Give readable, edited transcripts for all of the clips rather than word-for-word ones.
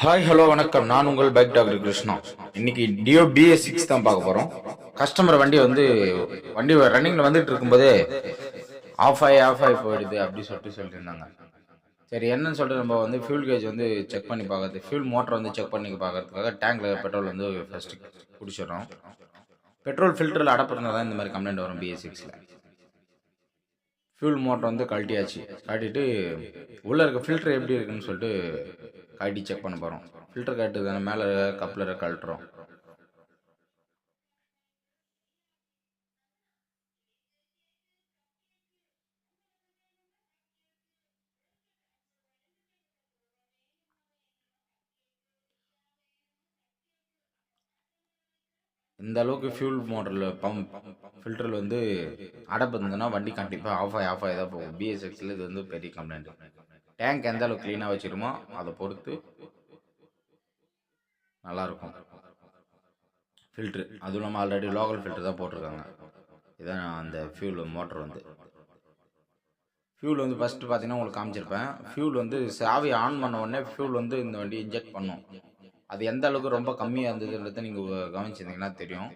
Hi hello வணக்கம். நான் உங்கள் பைக் டாக்டர் கிருஷ்ணா. இன்னைக்கு டியோ BS6 தான் பார்க்க போகிறோம். கஸ்டமர் வண்டி ரன்னிங்கில் வந்துட்டு இருக்கும்போதே ஆஃப் ஆகி போயிடுது அப்படி சொல்லிட்டு இருந்தாங்க. சரி, என்னன்னு சொல்லிட்டு நம்ம ஃபியூல் கேஜ் செக் பண்ணி பார்க்கறது, ஃபியூல் மோட்டர் செக் பண்ணி பார்க்கறதுக்காக டேங்க்ல பெட்ரோல் ஃபர்ஸ்ட் குடிச்சிடறோம். பெட்ரோல் ஃபில்டரில் அடப்பு இருந்தால் தான் இந்த மாதிரி கம்ப்ளைண்ட் வரும். BS6ல் ஃபியூல் மோட்டர் கழட்டியாச்சு. கழட்டிட்டு உள்ளே இருக்க ஃபில்டர் எப்படி இருக்குன்னு சொல்லிட்டு கழட்டி செக் பண்ண போகிறோம். ஃபில்டர் கழட்டு தானே, மேலே கப்ளரை கழட்டுறோம். இந்த அளவுக்கு ஃபியூல் மோட்டரில் ஃபில்டரில் அடப்பு இருந்ததுன்னா வண்டி கண்டிப்பாக ஆஃப் ஆகி தான் போகும். BS6ல் இது பெரிய கம்ப்ளைண்ட். டேங்க் எந்த அளவுக்கு க்ளீனாக வச்சுருமோ அதை பொறுத்து நல்லாயிருக்கும் ஃபில்ட்ரு. அதுவும் இல்லாமல் ஆல்ரெடி லோக்கல் ஃபில்ட்ரு தான் போட்டிருக்காங்க. இதான் அந்த ஃபியூல் மோட்டர் ஃபியூல் ஃபஸ்ட்டு பார்த்தீங்கன்னா உங்களுக்கு காமிச்சிருப்பேன். ஃபியூல் சாவி ஆன் பண்ண உடனே ஃபியூல் இந்த வண்டி இன்ஜெக்ட் பண்ணும். அது எந்த அளவுக்கு ரொம்ப கம்மியாக இருந்ததுன்றதை நீங்கள் கவனிச்சிருந்தீங்கன்னா தெரியும்.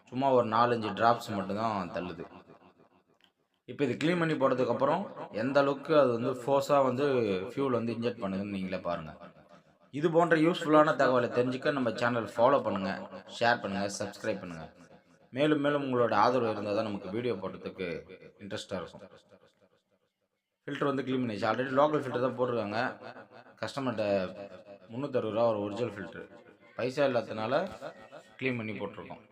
சும்மா ஒரு 4-5 ட்ராப்ஸ் மட்டும்தான் தள்ளுது. இப்போ இது க்ளீன் பண்ணி போட்டதுக்கப்புறம் எந்த அளவுக்கு அது ஃபோர்ஸாக ஃபியூல் இன்ஜெக்ட் பண்ணுதுன்னு நீங்களே பாருங்கள். இது போன்ற யூஸ்ஃபுல்லான தகவலை தெரிஞ்சுக்க நம்ம சேனல் ஃபாலோ பண்ணுங்கள், ஷேர் பண்ணுங்கள், சப்ஸ்கிரைப் பண்ணுங்கள். மேலும் மேலும் உங்களோட ஆதரவு இருந்தால் தான் நமக்கு வீடியோ போடுறதுக்கு இன்ட்ரெஸ்ட்டாக இருக்கும். ஃபில்டர் க்ளீன் பண்ணிச்சு. ஆல்ரெடி லோக்கல் ஃபில்டர் தான் போட்டிருக்காங்க. கஸ்டமர்கிட்ட 360 ரூபா ஒரு ஒரிஜினல் ஃபில்ட்ரு. பைசா இல்லாததுனால க்ளீன் பண்ணி போட்டிருக்கோம்.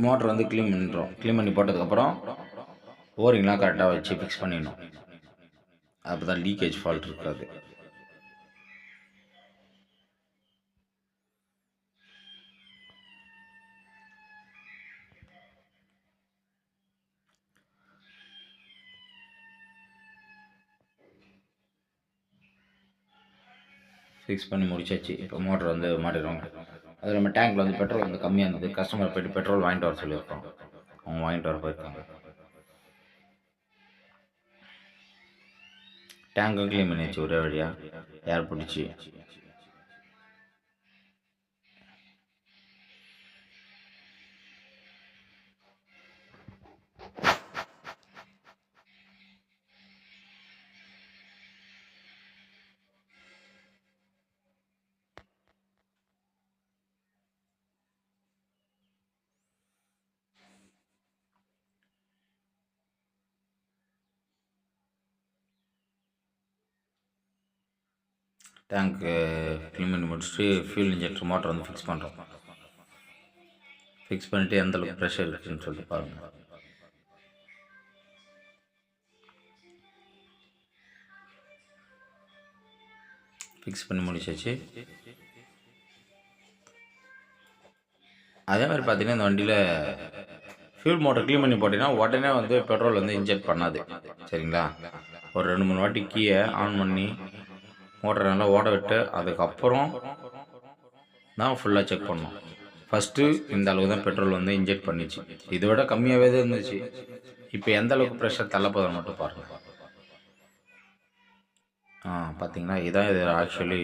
மோட்டர் க்ளீன் பண்ணுறோம். க்ளீன் பண்ணி போட்டதுக்கப்புறம் ஓரிங்லாம் கரெக்டாக வச்சு ஃபிக்ஸ் பண்ணிடணும். அப்போ தான் லீக்கேஜ் ஃபால்ட் இருக்காது. ஃபிக்ஸ் பண்ணி முடிச்சாச்சு. இப்போ மோட்டர் மாட்டிடுவோம். அது நம்ம டேங்க்கில் பெட்ரோல் கம்மியாக இருந்தது. கஸ்டமர் போய்ட்டு பெட்ரோல் வாங்கிட்டு வர சொல்லியிருக்கோம். அவங்க வாங்கிட்டு வர போயிருக்காங்க. டேங்க்கும் க்ளீன் பண்ணியாச்சு ஒரே வழியாக ஏர் பிடிச்சி. டேங்க்கு க்ளீன் பண்ணி முடிச்சுட்டு ஃபியூல் இன்ஜெக்டர் மோட்டர் ஃபிக்ஸ் பண்ணுறோம். ஃபிக்ஸ் பண்ணிவிட்டு எந்தளவுக்கு ப்ரெஷர் இருக்குதுன்னு சொல்லிட்டு பாருங்கள். ஃபிக்ஸ் பண்ணி முடிச்சாச்சு. அதே மாதிரி பார்த்தீங்கன்னா இந்த வண்டியில் ஃபியூல் மோட்டர் க்ளீன் பண்ணி போட்டிங்கன்னா உடனே பெட்ரோல் இன்ஜெக்ட் பண்ணாது. சரிங்களா? ஒரு 2-3 வாட்டி கீயை ஆன் பண்ணி மோட்டரை நல்லா ஓட விட்டு அதுக்கப்புறம் தான் ஃபுல்லாக செக் பண்ணோம். ஃபஸ்ட்டு இந்த அளவுக்கு தான் பெட்ரோல் இன்ஜெக்ட் பண்ணிச்சு. இதை விட கம்மியாகவே தான் இருந்துச்சு. இப்போ எந்த அளவுக்கு ப்ரெஷர் தள்ளப்போதும் மட்டும் பாருங்கள். பார்த்தீங்கன்னா இதான் இது ஆக்சுவலி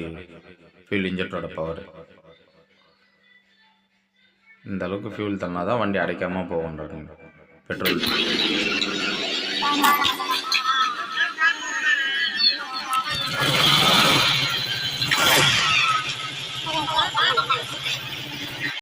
ஃபியூல் இன்ஜெக்டரோட பவர். இந்த அளவுக்கு ஃபியூல் தள்ளினா தான் வண்டி அடைக்காமல் போகுன்றாங்க பெட்ரோல்.